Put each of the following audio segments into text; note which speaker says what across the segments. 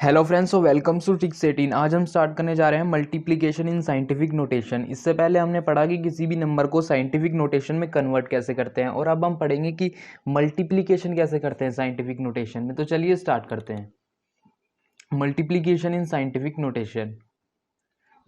Speaker 1: Hello friends, welcome to टिक्स 18। आज हम स्टार्ट करने जा रहे हैं मल्टीप्लिकेशन इन साइंटिफिक नोटेशन। इससे पहले हमने पढ़ा कि किसी भी नंबर को साइंटिफिक नोटेशन में कन्वर्ट कैसे करते हैं, और अब हम पढ़ेंगे कि मल्टीप्लिकेशन कैसे करते हैं साइंटिफिक नोटेशन में। तो चलिए स्टार्ट करते हैं मल्टीप्लिकेशन इन साइंटिफिक नोटेशन।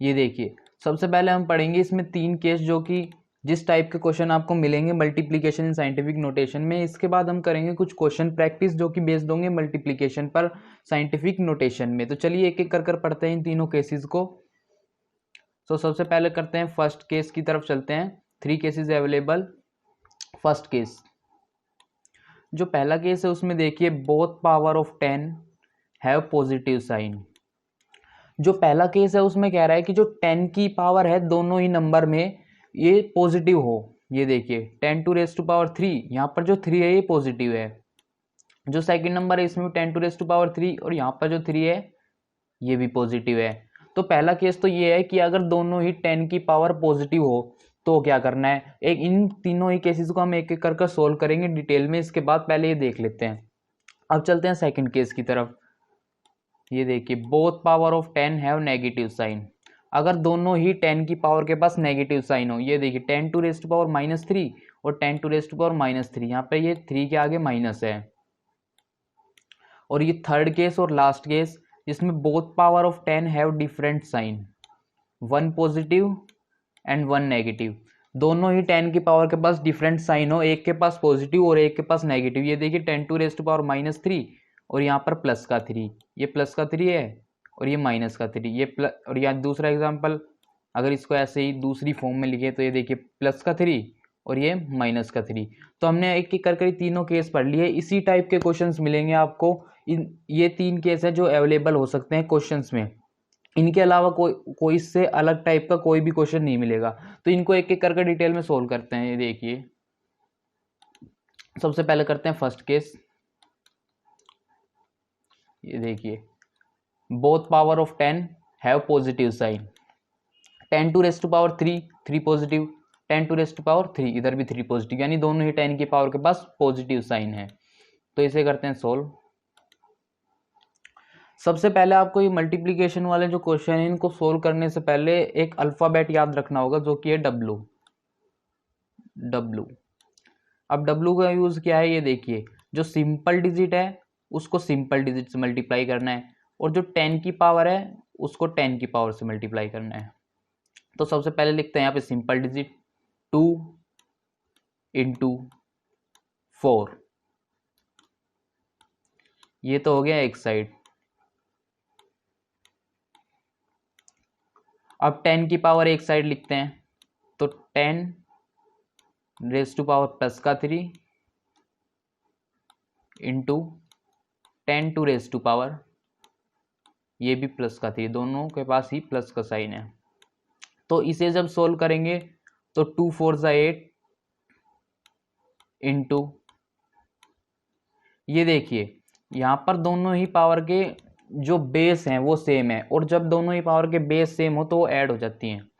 Speaker 1: ये देखिए, सबसे पहले हम पढ़ेंगे इसमें 3 केस, जो कि जिस टाइप के क्वेश्चन आपको मिलेंगे मल्टीप्लिकेशन इन साइंटिफिक नोटेशन में। इसके बाद हम करेंगे कुछ क्वेश्चन प्रैक्टिस जो कि बेस्ड होंगे मल्टीप्लिकेशन पर साइंटिफिक नोटेशन में। तो चलिए एक एक कर पढ़ते हैं इन तीनों केसेस को। तो सबसे पहले करते हैं फर्स्ट केस की तरफ चलते हैं। 3 केसेस अवेलेबल। फर्स्ट केस, जो पहला केस है उसमें देखिए both power of 10 have positive sign. जो पहला केस है उसमें कह रहा है कि जो 10 की पावर है दोनों ही नंबर में ये पॉजिटिव हो। ये देखिए 10⁻³ यहाँ पर जो 3 है ये पॉजिटिव है। जो सेकंड नंबर है इसमें 10⁻³ और यहाँ पर जो 3 है ये भी पॉजिटिव है। तो पहला केस तो ये है कि अगर दोनों ही 10 की पावर पॉजिटिव हो तो क्या करना है। एक इन तीनों ही केसेस को हम एक एक कर सोल्व करेंगे डिटेल में। इसके बाद पहले ये देख लेते हैं। अब चलते हैं सेकंड केस की तरफ। ये देखिए both power of 10 have negative sign. अगर दोनों ही 10 की पावर के पास नेगेटिव साइन हो, ये देखिए 10⁻³ और 10⁻⁻3, यहाँ पे ये 3 के आगे माइनस है। और ये थर्ड केस और लास्ट केस जिसमें both power of 10 have different sign, 1 positive and 1 negative. दोनों ही 10 की पावर के पास डिफरेंट साइन हो, एक के पास पॉजिटिव और एक के पास नेगेटिव। ये देखिए 10⁻³ और यहाँ पर प्लस का 3, ये प्लस का 3 है और ये माइनस का 3, ये प्लस। और यहाँ दूसरा एग्जांपल, अगर इसको ऐसे ही दूसरी फॉर्म में लिखे तो ये देखिए प्लस का 3 और ये माइनस का 3। तो हमने एक एक करके तीनों केस पढ़ लिए। इसी टाइप के क्वेश्चंस मिलेंगे आपको। ये 3 केस है जो अवेलेबल हो सकते हैं क्वेश्चंस में। इनके अलावा कोई इससे अलग टाइप का कोई भी क्वेश्चन नहीं मिलेगा। तो इनको एक एक करके डिटेल में सोल्व करते हैं। ये देखिए, सबसे पहले करते हैं फर्स्ट केस। ये देखिए both power of 10 have positive sign. 10⁻³ 3 positive, 10⁻³ इधर भी 3 पॉजिटिव, यानी दोनों ही 10 की पावर के पास पॉजिटिव साइन है। तो इसे करते हैं सोल्व। सबसे पहले आपको ये मल्टीप्लिकेशन वाले जो क्वेश्चन है इनको सोल्व करने से पहले एक अल्फाबेट याद रखना होगा जो कि है W। अब W का यूज क्या है, ये देखिए जो सिंपल डिजिट है उसको सिंपल डिजिट से मल्टीप्लाई करना है, और जो 10 की पावर है उसको 10 की पावर से मल्टीप्लाई करना है। तो सबसे पहले लिखते हैं यहाँ पे सिंपल डिजिट 2 × 4। ये तो हो गया एक साइड। अब 10 की पावर एक साइड लिखते हैं, तो 10⁻³ इंटू 10⁻⁻, ये भी प्लस का 3, दोनों के पास ही प्लस का साइन है। तो इसे जब सोल्व करेंगे तो 2 4 8 इंटू, ये देखिए यहाँ पर दोनों ही पावर के जो बेस हैं वो सेम है, और जब दोनों ही पावर के बेस सेम हो तो वो ऐड हो जाती हैं।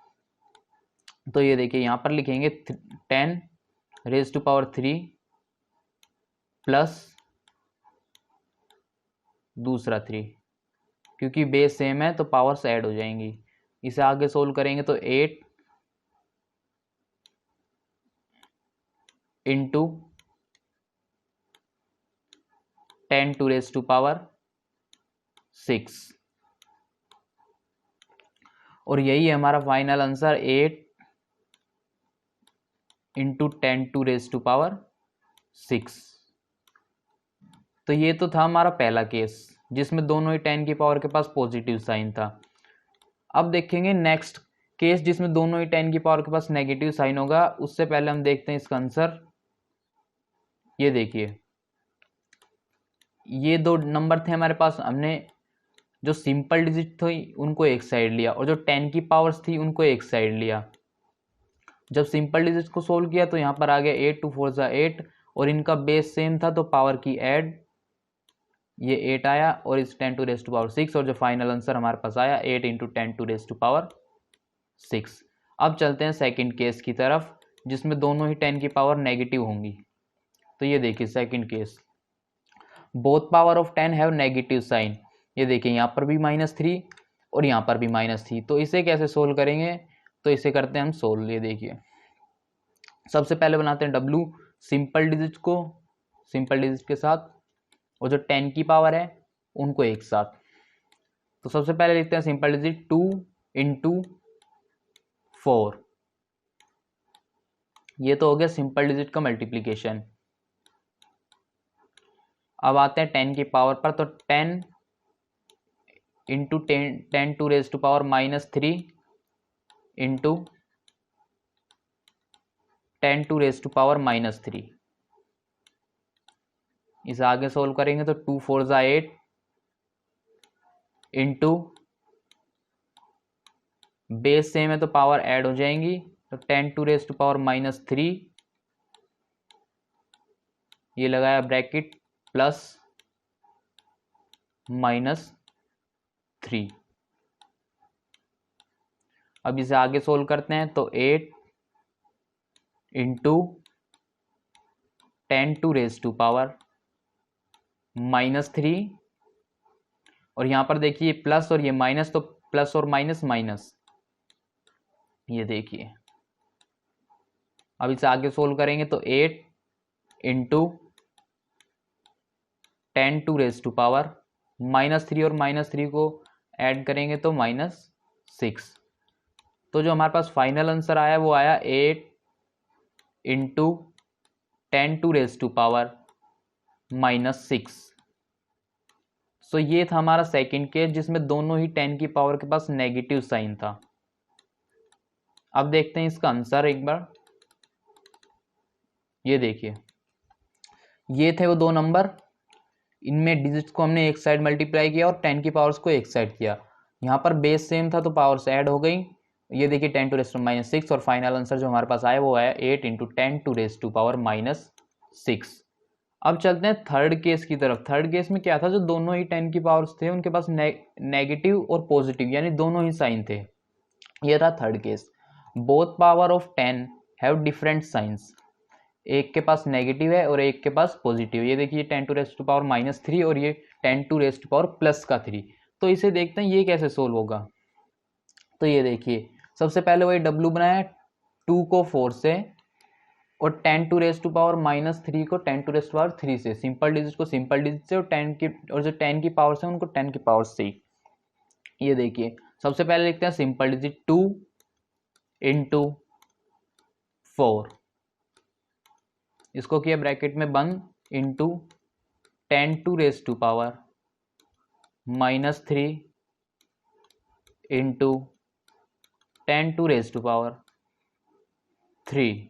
Speaker 1: तो ये देखिए यहाँ पर लिखेंगे 10⁻³ प्लस दूसरा 3, क्योंकि बेस सेम है तो पावर्स ऐड हो जाएंगी। इसे आगे सोल्व करेंगे तो 8 इंटू 10⁻⁶, और यही है हमारा फाइनल आंसर 8 इंटू 10⁻⁶। तो ये तो था हमारा पहला केस जिसमें दोनों ही 10 की पावर के पास पॉजिटिव साइन था। अब देखेंगे नेक्स्ट केस जिसमें दोनों ही 10 की पावर के पास नेगेटिव साइन होगा। उससे पहले हम देखते हैं इसका आंसर। ये देखिए ये 2 नंबर थे हमारे पास, हमने जो सिंपल डिजिट थी उनको एक साइड लिया और जो 10 की पावर्स थी उनको एक साइड लिया। जब सिंपल डिजिट को सोल्व किया तो यहाँ पर आ गया 8 2 4 8, और इनका बेस सेम था तो पावर की ऐड, ये 8 आया और इस 10⁻⁶, और जो फाइनल आंसर हमारे पास आया 8 × 10⁻⁶। अब चलते हैं सेकंड केस की तरफ जिसमें दोनों ही 10 की पावर नेगेटिव होंगी। तो ये देखिए second case, both power of 10 have negative sign. ये देखिए यहाँ पर भी -3 और यहाँ पर भी -3। तो इसे कैसे सोल्व करेंगे, तो इसे करते हैं हम सोल्व। ये देखिए सबसे पहले बनाते हैं W सिंपल डिजिट को सिंपल डिजिट के साथ, और जो 10 की पावर है उनको एक साथ। तो सबसे पहले लिखते हैं सिंपल डिजिट 2 × 4। ये तो हो गया सिंपल डिजिट का मल्टीप्लीकेशन। अब आते हैं 10 की पावर पर, तो 10 × 10 to raise to power -3 into 10 to raise to power -3। इसे आगे सोल्व करेंगे तो 2 4 8 इंटू बेस सेम है तो पावर ऐड हो जाएंगी, तो 10 टू रेज टू पावर -3, ये लगाया ब्रैकेट प्लस -3। अब इसे आगे सोल्व करते हैं तो 8 into 10 to raise to power -3, और यहाँ पर देखिए प्लस और ये माइनस, तो प्लस और माइनस माइनस, ये देखिए। अब इसे आगे सोल्व करेंगे तो 8 into 10 to raise to power -3 और -3 को ऐड करेंगे तो -6। तो जो हमारे पास फाइनल आंसर आया वो आया 8 into 10 to raise to power -6। So ये था हमारा सेकंड केस जिसमें दोनों ही 10 की पावर के पास नेगेटिव साइन था। अब देखते हैं इसका आंसर एक बार। ये देखिए ये थे वो दो नंबर, इनमें डिजिट्स को हमने एक साइड मल्टीप्लाई किया और 10 की पावर्स को एक साइड किया। यहाँ पर बेस सेम था तो पावर्स ऐड हो गई। ये देखिए 10 टू रेज टू -6, और फाइनल आंसर जो हमारे पास आया वो आया 8 into 10 to raise to power -6। अब चलते हैं थर्ड केस की तरफ। थर्ड केस में क्या था, जो दोनों ही 10 की पावर्स थे उनके पास नेगेटिव और पॉजिटिव यानी दोनों ही साइन थे। ये था third case. Both power of 10 have different science. एक के पास नेगेटिव है और एक के पास पॉजिटिव। ये देखिए 10 टू रेज टू पावर -3 और ये 10 टू रेज टू पावर +3। तो इसे देखते हैं ये कैसे सोल्व होगा। तो ये देखिए सबसे पहले वही W बनाया 2 को 4 से, और 10 टू रेज टू पावर -3 को 10 टू रेज टू पावर 3 से, सिंपल डिजिट को सिंपल डिजिट से, और जो 10 की पावर से उनको 10 की पावर से। ये देखिए सबसे पहले लिखते हैं सिंपल डिजिट 2 इंटू 4, इसको किया ब्रैकेट में बंद, into 10 to raise to power -3 into 10 to raise to power 3।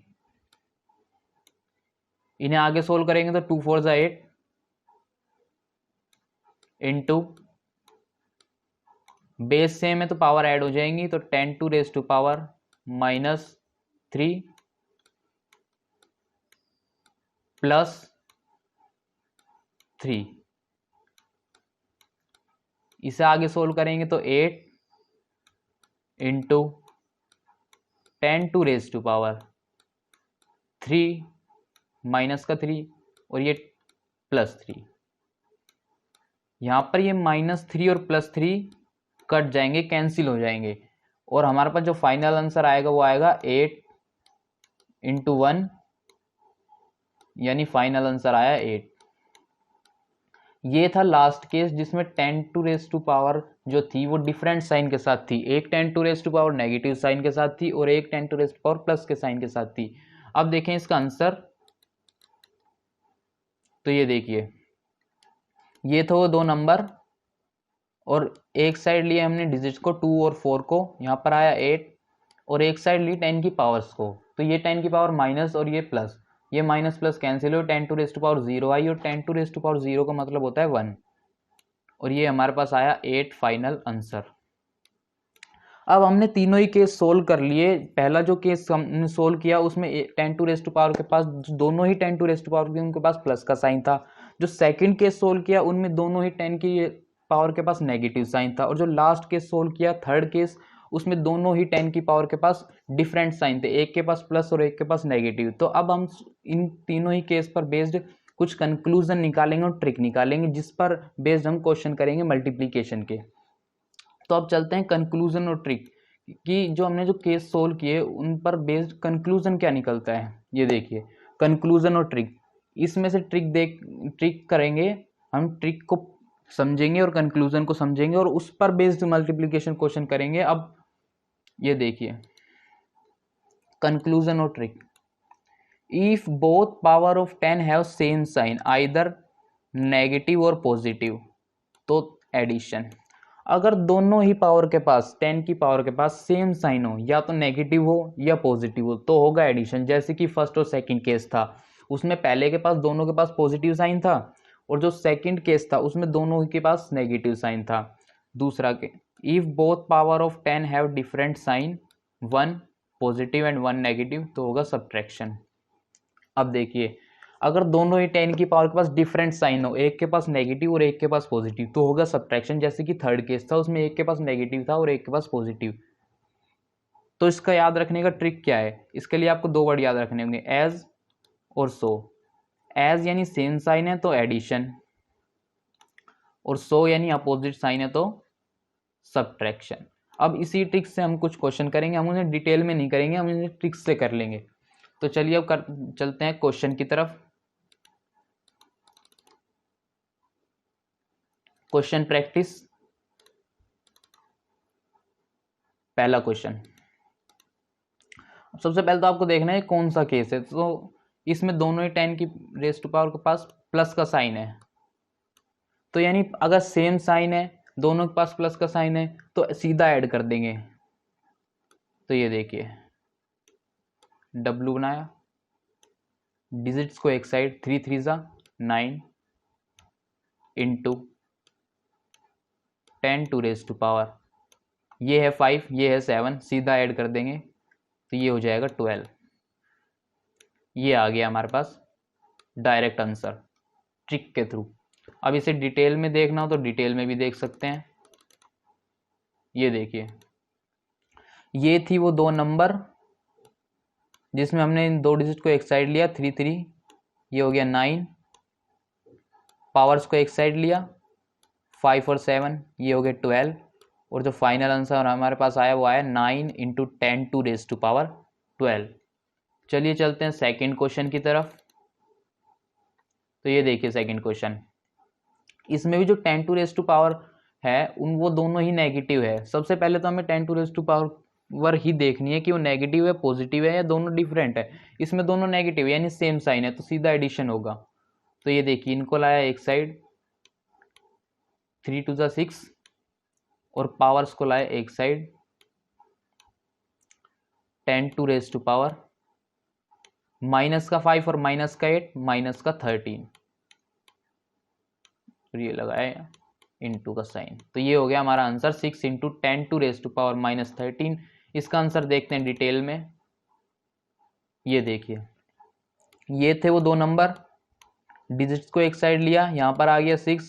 Speaker 1: इन्हें आगे सोल्व करेंगे तो 2 4 8 इंटू बेस सेम है तो पावर ऐड हो जाएंगी, तो 10 टू रेज टू पावर -3 +3। इसे आगे सोल्व करेंगे तो 8 into 10 to raise to power 3 -3 और ये +3। यहाँ पर ये -3 और +3 कट जाएंगे, कैंसिल हो जाएंगे, और हमारे पास जो फाइनल आंसर आएगा वो आएगा 8 इंटू 1, यानी फाइनल आंसर आया 8। ये था लास्ट केस जिसमें 10 टू रेज टू पावर जो थी वो डिफरेंट साइन के साथ थी। एक 10 to raise to power negative sign के साथ थी और एक 10 to raise to power plus के साइन के साथ थी। अब देखें इसका आंसर। तो ये देखिए ये तो वो दो नंबर, और एक साइड लिए हमने डिजिट्स को 2 और 4 को, यहाँ पर आया 8, और एक साइड ली 10 की पावर्स को, तो ये 10 की पावर माइनस और ये प्लस, ये माइनस प्लस कैंसिल हो, 10 टू रेज टू पावर 0 आई, और 10 टू रेज टू पावर 0 का मतलब होता है 1, और ये हमारे पास आया 8 फाइनल आंसर। अब हमने तीनों ही केस सोल्व कर लिए। पहला जो केस हमने सोल्व किया उसमें 10 टू रेज टू पावर के पास दोनों ही 10 टू रेज टू पावर के उनके पास प्लस का साइन था। जो सेकंड केस सोल्व किया उनमें दोनों ही 10 की पावर के पास नेगेटिव साइन था, और जो लास्ट केस सोल्व किया थर्ड केस उसमें दोनों ही 10 की पावर के पास डिफरेंट साइन थे, एक के पास प्लस और एक के पास नेगेटिव। तो अब हम इन तीनों ही केस पर बेस्ड कुछ कंक्लूजन निकालेंगे और ट्रिक निकालेंगे जिस पर बेस्ड हम क्वेश्चन करेंगे मल्टीप्लीकेशन के। तो अब चलते हैं कंक्लूजन और ट्रिक कि जो हमने जो केस सोल्व किए उन पर बेस्ड कंक्लूजन क्या निकलता है। ये देखिए कंक्लूजन और ट्रिक, इसमें से ट्रिक करेंगे हम, ट्रिक को समझेंगे और कंक्लूजन को समझेंगे और उस पर बेस्ड मल्टीप्लिकेशन क्वेश्चन करेंगे। अब ये देखिए कंक्लूजन और trick, if both power of 10 have same sign either negative और पॉजिटिव तो एडिशन। अगर दोनों ही पावर के पास 10 की पावर के पास सेम साइन हो, या तो नेगेटिव हो या पॉजिटिव हो, तो होगा एडिशन। जैसे कि फर्स्ट और सेकंड केस था, उसमें पहले के पास दोनों के पास पॉजिटिव साइन था और जो सेकंड केस था उसमें दोनों के पास नेगेटिव साइन था। दूसरा के, if both power of 10 have different sign, 1 positive and 1 negative, तो होगा सब्ट्रैक्शन। अब देखिए अगर दोनों ही 10 की पावर के पास डिफरेंट साइन हो, एक के पास नेगेटिव और एक के पास पॉजिटिव, तो होगा सब्ट्रैक्शन। जैसे कि थर्ड केस था, उसमें एक के पास नेगेटिव था और एक के पास पॉजिटिव। तो इसका याद रखने का ट्रिक क्या है, इसके लिए आपको 2 वर्ड याद रखने होंगे, एज और सो। एज यानी सेम साइन है तो एडिशन, और सो यानी अपोजिट साइन है तो सब्ट्रैक्शन। अब इसी ट्रिक से हम कुछ क्वेश्चन करेंगे, हम उन्हें डिटेल में नहीं करेंगे, हम उन्हें ट्रिक से कर लेंगे। तो चलिए अब चलते हैं क्वेश्चन की तरफ। क्वेश्चन प्रैक्टिस, पहला क्वेश्चन। सबसे पहले तो आपको देखना है कौन सा केस है। तो इसमें दोनों ही 10 की रेज टू पावर के पास प्लस का साइन है, तो यानी अगर सेम साइन है, दोनों के पास प्लस का साइन है, तो सीधा ऐड कर देंगे। तो ये देखिए W बनाया, डिजिट्स को एक साइड, 3 3 जा 9 into 10 to raise to power, ये है 5, ये है 7, सीधा ऐड कर देंगे तो ये हो जाएगा 12। ये आ गया हमारे पास डायरेक्ट आंसर ट्रिक के थ्रू। अब इसे डिटेल में देखना हो तो डिटेल में भी देख सकते हैं। ये देखिए ये थी वो 2 नंबर जिसमें हमने इन 2 डिजिट को एक साइड लिया 3 3, ये हो गया 9, पावर्स को एक साइड लिया 5 और 7, ये हो गया 12, और जो फाइनल आंसर हमारे पास आया वो आया 9 into 10 to raise to power 12। चलिए चलते हैं सेकंड क्वेश्चन की तरफ। तो ये देखिए सेकंड क्वेश्चन, इसमें भी जो 10 टू रेज टू पावर है वो दोनों ही नेगेटिव है। सबसे पहले तो हमें 10 टू रेज टू पावर ही देखनी है कि वो नेगेटिव है पॉजिटिव है या दोनों डिफरेंट है। इसमें दोनों नेगेटिव यानी सेम साइन है तो सीधा एडिशन होगा। तो ये देखिए इनको लाया एक साइड, 3 2 जा 6, और पावर्स को लाया एक side, 10 to raise to power, minus का 5 और माइनस का 8, माइनस का 13, ये लगाया इनटू का साइन। तो ये हो गया हमारा answer 6 into 10 to raise to power minus 13। इसका आंसर देखते हैं डिटेल में। ये देखिए ये थे वो 2 नंबर, डिजिट्स को एक साइड लिया, यहाँ पर आ गया 6,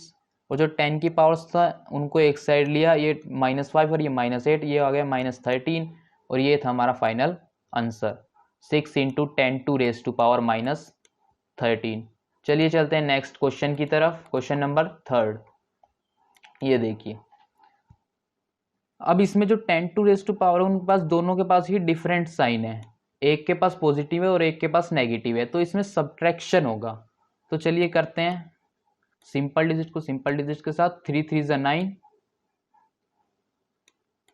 Speaker 1: और जो 10 की पावर्स था उनको एक साइड लिया, ये -5 और ये -8, ये आ गया -13, और ये था हमारा final answer 6 into 10 to raise to power -13। चलिए चलते हैं नेक्स्ट क्वेश्चन की तरफ, क्वेश्चन नंबर 3। ये देखिए अब इसमें जो 10 टू रेज टू पावर है उनके पास दोनों के पास ही डिफरेंट साइन है, एक के पास पॉजिटिव है और एक के पास नेगेटिव है, तो इसमें सब्ट्रैक्शन होगा। तो चलिए करते हैं सिंपल डिजिट को सिंपल डिजिट के साथ, 3 3 जा 9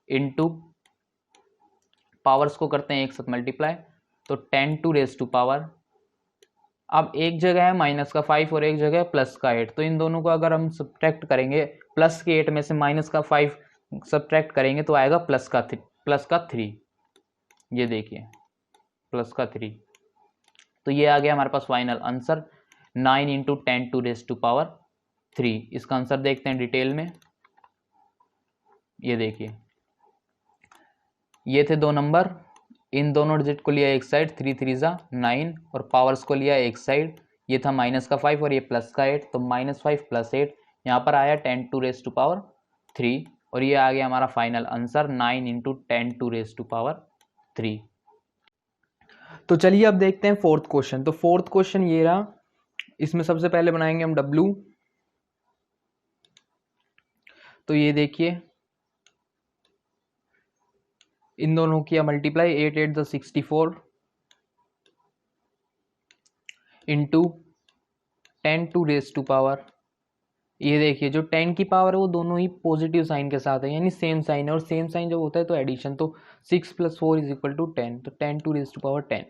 Speaker 1: इंटू पावर्स को करते हैं एक साथ मल्टीप्लाई, तो 10 टू रेज टू पावर। अब एक जगह है माइनस का 5 और एक जगह है प्लस का 8, तो इन दोनों को अगर हम सब्ट्रैक्ट करेंगे, प्लस के 8 में से माइनस का 5 सब्ट्रैक्ट करेंगे तो आएगा प्लस का 3। ये देखिए प्लस का 3, तो ये आ गया हमारे पास final answer 9 into 10 to raise to power 3। इसका आंसर देखते हैं डिटेल में। ये देखिए ये थे 2 नंबर, इन दोनों डिजिट को लिया एक साइड, 3 3 जा 9, और पावर्स को लिया एक साइड, ये था माइनस का 5 और ये प्लस का 8, तो -5 + 8, यहाँ पर आया 10 टू रेज टू पावर 3, और ये आ गया हमारा final answer 9 into 10 to raise to power 3। तो चलिए अब देखते हैं फोर्थ क्वेश्चन। तो फोर्थ क्वेश्चन ये रहा, इसमें सबसे पहले बनाएंगे हम W। तो ये देखिए इन दोनों किया मल्टीप्लाई, 8 8 द 64 into 10 to raise to power. ये देखिए जो 10 की पावर है वो दोनों ही पॉजिटिव साइन के साथ है, यानी सेम साइन है, और सेम साइन जब होता है तो एडिशन, तो 6 + 4 = 10, तो 10 टू रेज टू पावर 10।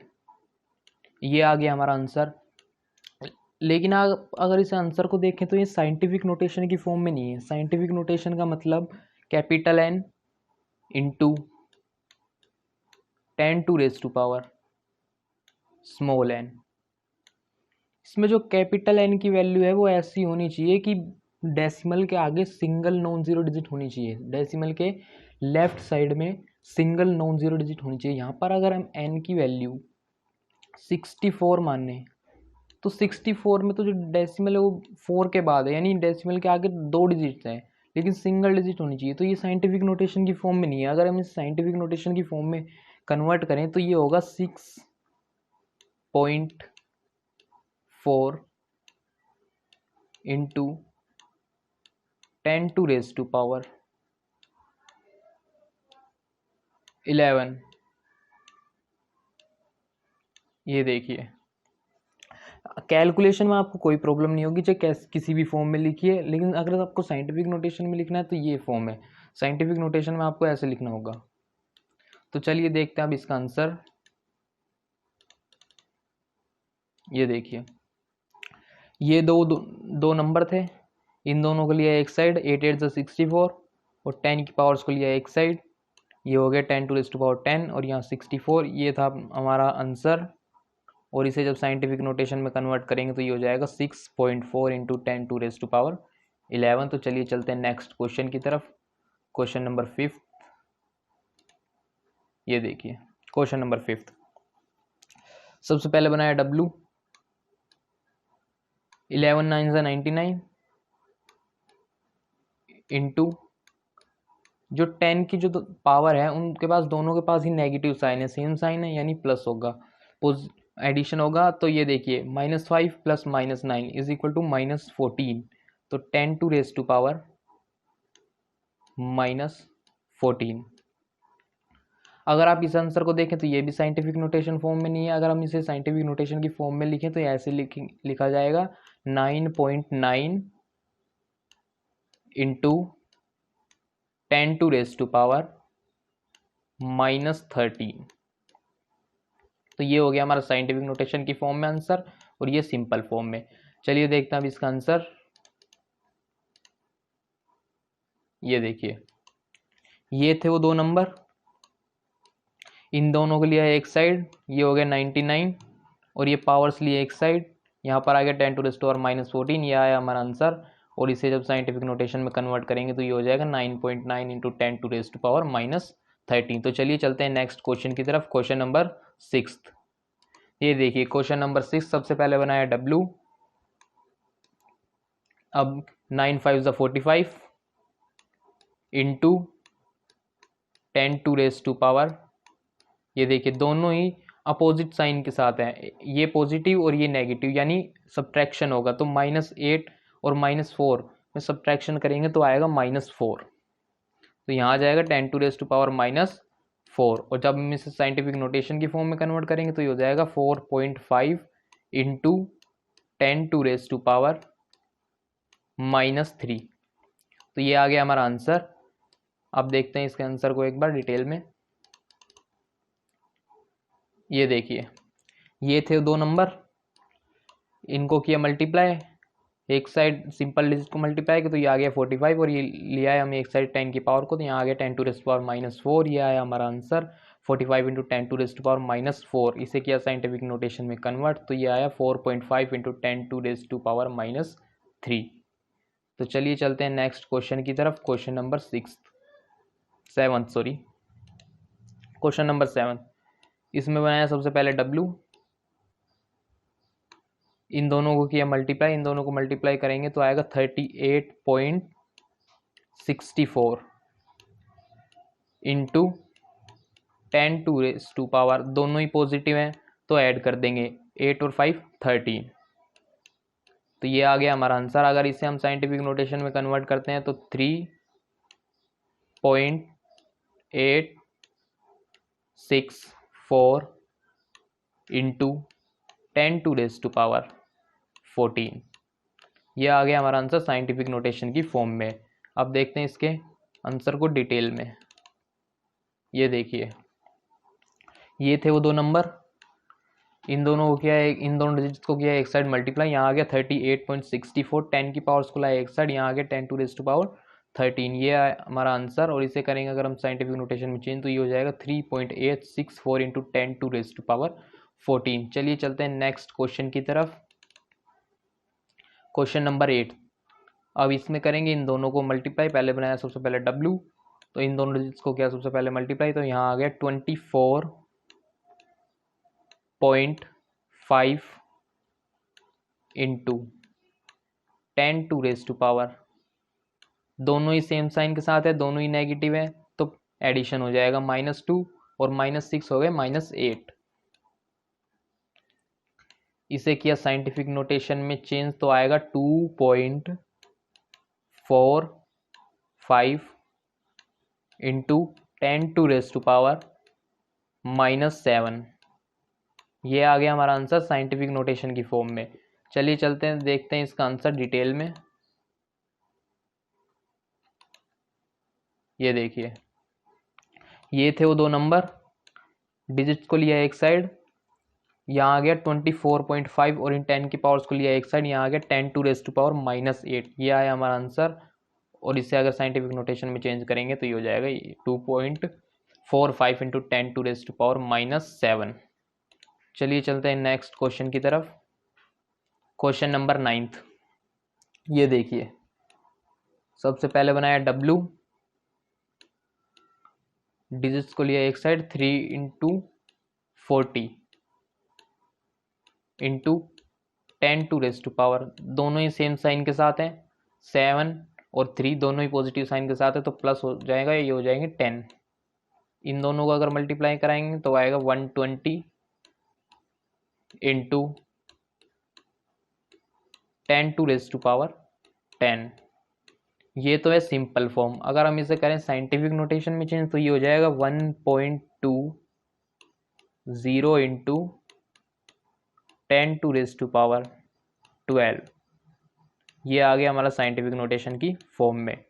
Speaker 1: ये आ गया हमारा आंसर। लेकिन अगर इस आंसर को देखें तो ये साइंटिफिक नोटेशन की फॉर्म में नहीं है। साइंटिफिक नोटेशन का मतलब capital N into 10 to raise to power small n। इसमें जो कैपिटल N की वैल्यू है वो ऐसी होनी चाहिए कि डेसिमल के आगे सिंगल नॉन जीरो डिजिट होनी चाहिए, डेसिमल के लेफ्ट साइड में सिंगल नॉन जीरो डिजिट होनी चाहिए। यहाँ पर अगर हम n की वैल्यू 64 माने तो 64 में तो जो डेसिमल है वो 4 के बाद है, यानी डेसिमल के आगे 2 डिजिट हैं, लेकिन सिंगल डिजिट होनी चाहिए। तो ये साइंटिफिक नोटेशन की फॉर्म में नहीं है। अगर हम इस साइंटिफिक नोटेशन की फॉर्म में कन्वर्ट करें तो ये होगा 6.4 into 10 to raise to power 11। ये देखिए कैलकुलेशन में आपको कोई प्रॉब्लम नहीं होगी, चाहे किसी भी फॉर्म में लिखिए, लेकिन अगर आपको साइंटिफिक नोटेशन में लिखना है तो ये फॉर्म है। साइंटिफिक नोटेशन में आपको ऐसे लिखना होगा। तो चलिए देखते हैं अब इसका आंसर। ये देखिए ये दो नंबर थे, इन दोनों को लिया एक साइड, 8 8 = 64, और 10 की पावर्स को लिया एक साइड, ये हो गया 10 टू रेज टू पावर 10, और यहाँ 64। ये था हमारा आंसर। और इसे जब साइंटिफिक नोटेशन में कन्वर्ट करेंगे तो ये हो जाएगा 6.4 into 10 to raise to power 11। तो चलिए चलते हैं नेक्स्ट क्वेश्चन की तरफ। Question number 5। ये देखिए क्वेश्चन नंबर 5 सबसे पहले बनाया W। 11 9 = 99 इंटू जो 10 की जो पावर है उनके पास, दोनों के पास ही नेगेटिव साइन है, सेम साइन है, यानी प्लस होगा, एडिशन होगा। तो ये देखिए -5 + -9 = -14। तो 10 टू रेज टू पावर -14। अगर आप इस आंसर को देखें तो ये भी साइंटिफिक नोटेशन फॉर्म में नहीं है। अगर हम इसे साइंटिफिक नोटेशन की फॉर्म में लिखें तो ऐसे लिखा जाएगा 9.9 into 10 to raise to power -13। तो ये हो गया हमारा साइंटिफिक नोटेशन की फॉर्म में आंसर, और ये सिंपल फॉर्म में। चलिए देखते हैं अब इसका आंसर। ये देखिए ये थे वो दो नंबर, इन दोनों को लिया एक साइड, ये हो गया 99, और ये पावर्स लिए एक साइड, यहाँ पर आ गया 10 टू रेज टू पावर -14। ये आया हमारा आंसर। और इसे जब साइंटिफिक नोटेशन में कन्वर्ट करेंगे तो ये हो जाएगा 9.9 into 10 to raise to power -13। तो चलिए चलते हैं नेक्स्ट क्वेश्चन की तरफ। Question number 6। ये देखिए क्वेश्चन नंबर 6 सबसे पहले बनाया W। अब 9 5 = 45 into 10 to raise to power, ये देखिए दोनों ही अपोजिट साइन के साथ हैं, ये पॉजिटिव और ये नेगेटिव, यानी सब्ट्रैक्शन होगा। तो -8 और -4 में सब्ट्रैक्शन करेंगे तो आएगा -4। तो यहाँ आ जाएगा 10 टू रेज टू पावर -4, और जब हम इसे साइंटिफिक नोटेशन की फॉर्म में कन्वर्ट करेंगे तो ये हो जाएगा 4.5 into 10 to raise to power -3। तो ये आ गया हमारा आंसर। अब देखते हैं इसके आंसर को एक बार डिटेल में। ये देखिए ये थे दो नंबर, इनको किया मल्टीप्लाई, एक साइड सिंपल डिजिट को मल्टीप्लाई किया तो ये आ गया 45, और ये लिया है हमें एक साइड 10 की पावर को, तो यहाँ आ गया 10 टू रेज टू पावर -4। ये आया हमारा answer 45 into 10 to raise to power -4। इसे किया साइंटिफिक नोटेशन में कन्वर्ट तो ये आया 4.5 into 10 to raise to power -3। तो चलिए चलते हैं नेक्स्ट क्वेश्चन की तरफ। Question number 7 sorry, question number 7। इसमें बनाया सबसे पहले W, इन दोनों को किया मल्टीप्लाई, इन दोनों को मल्टीप्लाई करेंगे तो आएगा 38.64 into 10 to raise to power, दोनों ही पॉजिटिव हैं तो ऐड कर देंगे 8 और 5 13। तो ये आ गया हमारा आंसर। अगर इसे हम साइंटिफिक नोटेशन में कन्वर्ट करते हैं तो 3.864 इंटू 10⁻⁴ ये आ गया हमारा आंसर साइंटिफिक नोटेशन की फॉर्म में। अब देखते हैं इसके आंसर को डिटेल में। ये देखिए, ये थे वो दो नंबर, इन दोनों को किया है, इन दोनों डिजिट्स को किया है एक साइड मल्टीप्लाई, यहाँ आ गया 38.64, 10 की पावर को लाया एक साइड, यहाँ आ गया 10⁻13। ये हमारा आंसर। और इसे करेंगे अगर हम साइंटिफिक नोटेशन में चेंज तो ये हो जाएगा 3.864 इंटू 10⁻14। चलिए चलते हैं नेक्स्ट क्वेश्चन की तरफ। Question number 8। अब इसमें करेंगे इन दोनों को मल्टीप्लाई। पहले बनाया सबसे पहले W, तो इन दोनों डिजिट्स को किया सबसे पहले मल्टीप्लाई, तो यहाँ आ गया 24.5 इंटू 10⁻, दोनों ही सेम साइन के साथ है, दोनों ही नेगेटिव है, तो एडिशन हो जाएगा -2 और -6 हो गए -8। इसे किया साइंटिफिक नोटेशन में चेंज तो आएगा 2.45 इंटू 10⁻⁻7। ये आ गया हमारा आंसर साइंटिफिक नोटेशन की फॉर्म में। चलिए चलते हैं, देखते हैं इसका आंसर डिटेल में। ये देखिए, ये थे वो दो नंबर, डिजिट्स को लिया एक साइड, यहाँ आ गया 24.5 और इन 10 की पावर्स को लिया एक साइड, यहाँ आ गया 10⁻⁻8। ये आया हमारा आंसर। और इसे अगर साइंटिफिक नोटेशन में चेंज करेंगे तो ये हो जाएगा 2.45 इंटू 10⁻⁻7। चलिए चलते हैं नेक्स्ट क्वेश्चन की तरफ। Question number 9। ये देखिए, सबसे पहले बनाया W, डिजिट्स को लिया एक साइड, 3 इंटू 40 इंटू 10⁻, दोनों ही सेम साइन के साथ हैं, 7 और 3 दोनों ही पॉजिटिव साइन के साथ है, तो प्लस हो जाएगा, ये हो जाएंगे 10। इन दोनों को अगर मल्टीप्लाई कराएंगे तो आएगा 120 इंटू 10⁻10। ये तो है सिंपल फॉर्म। अगर हम इसे करें साइंटिफिक नोटेशन में चेंज तो ये हो जाएगा 1.20 इंटू 10⁻12। ये आ गया हमारा साइंटिफिक नोटेशन की फॉर्म में।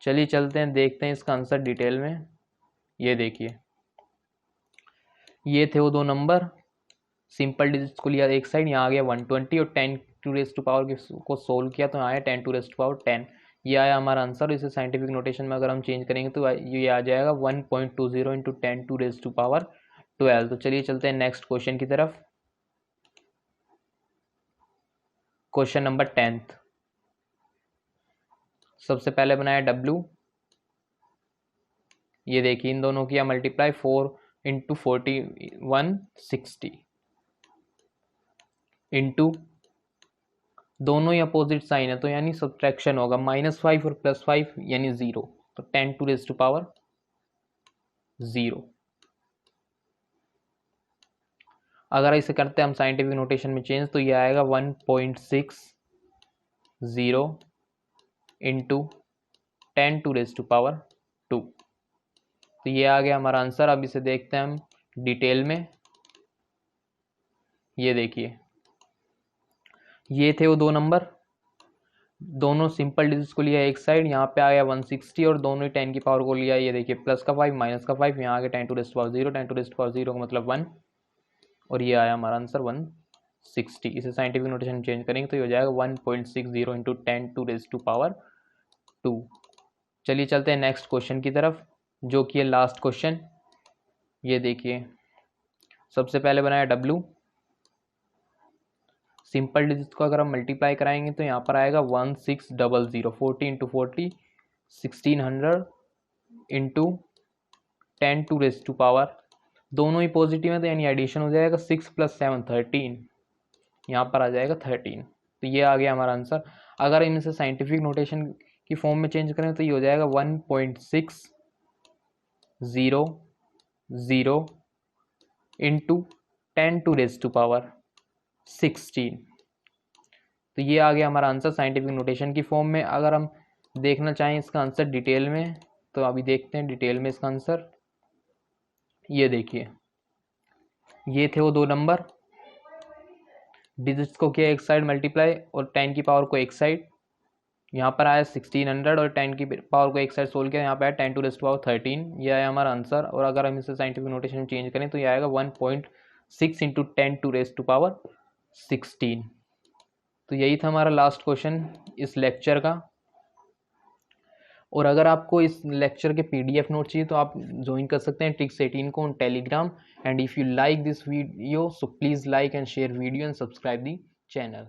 Speaker 1: चलिए चलते हैं, देखते हैं इसका आंसर डिटेल में। ये देखिए, ये थे वो दो नंबर, सिंपल डिजिट्स को लिया एक साइड, यहाँ आ गया 120 और 10⁻ को सोल्व किया तो आया 10⁻10। ये आया हमारा आंसर। इसे साइंटिफिक नोटेशन में अगर हम चेंज करेंगे तो ये आ जाएगा 1.20 इंटू 10⁻12। तो चलिए चलते हैं नेक्स्ट क्वेश्चन की तरफ। Question number 10। सबसे पहले बनाया W, ये देखिए इन दोनों किया मल्टीप्लाई, 4 इंटू 4160 इंटू, दोनों ही अपोजिट साइन है तो यानी सब्ट्रैक्शन होगा, -5 और +5 यानी 0, तो 10⁻0। अगर इसे करते हैं हम साइंटिफिक नोटेशन में चेंज तो ये आएगा 1.60 इंटू 10⁻²। तो ये आ गया हमारा आंसर। अब इसे देखते हैं हम डिटेल में। ये देखिए, ये थे वो दो नंबर, दोनों सिंपल डिजिट्स को लिया एक साइड, यहाँ पे आ गया 160 और दोनों ही 10 की पावर को लिया, ये देखिए प्लस का 5 माइनस का 5, यहाँ आ गया 10⁻0, 10⁻0 का मतलब 1, और ये आया हमारा आंसर 160। इसे साइंटिफिक नोटेशन चेंज करेंगे तो ये हो जाएगा 1.60 इंटू 10⁻²। चलिए चलते हैं नेक्स्ट क्वेश्चन की तरफ, जो कि है लास्ट क्वेश्चन। ये देखिए, सबसे पहले बनाया W, सिंपल डिजिट्स को अगर हम मल्टीप्लाई कराएंगे तो यहाँ पर आएगा 1600, 40 इंटू 40 1600 इंटू 10⁻, दोनों ही पॉजिटिव है तो यानी एडिशन हो जाएगा, 6 + 7 13, यहाँ पर आ जाएगा 13। तो ये आ गया हमारा आंसर। अगर हम इसे साइंटिफिक नोटेशन की फॉर्म में चेंज करें तो ये हो जाएगा 1.600 इंटू 10⁻16। तो ये आ गया हमारा आंसर साइंटिफिक नोटेशन की फॉर्म में। अगर हम देखना चाहें इसका आंसर डिटेल में तो अभी देखते हैं डिटेल में इसका आंसर। ये देखिए, ये थे वो 2 नंबर, डिजिट्स को किया एक साइड मल्टीप्लाई और 10 की पावर को एक साइड, यहाँ पर आया 1600 और 10 की पावर को एक साइड सोल्व किया, यहाँ पे आया 10 टू रेस्ट पावर 13, ये आया हमारा आंसर। और अगर हम इसे साइंटिफिक नोटेशन में चेंज करें तो ये आएगा 1.6 into 10 to raise to power 16। तो यही था हमारा लास्ट क्वेश्चन इस लेक्चर का। और अगर आपको इस लेक्चर के PDF नोट चाहिए तो आप ज्वाइन कर सकते हैं ट्रिक्स 18 को on Telegram. And if you like this video so please like and share video and subscribe the channel.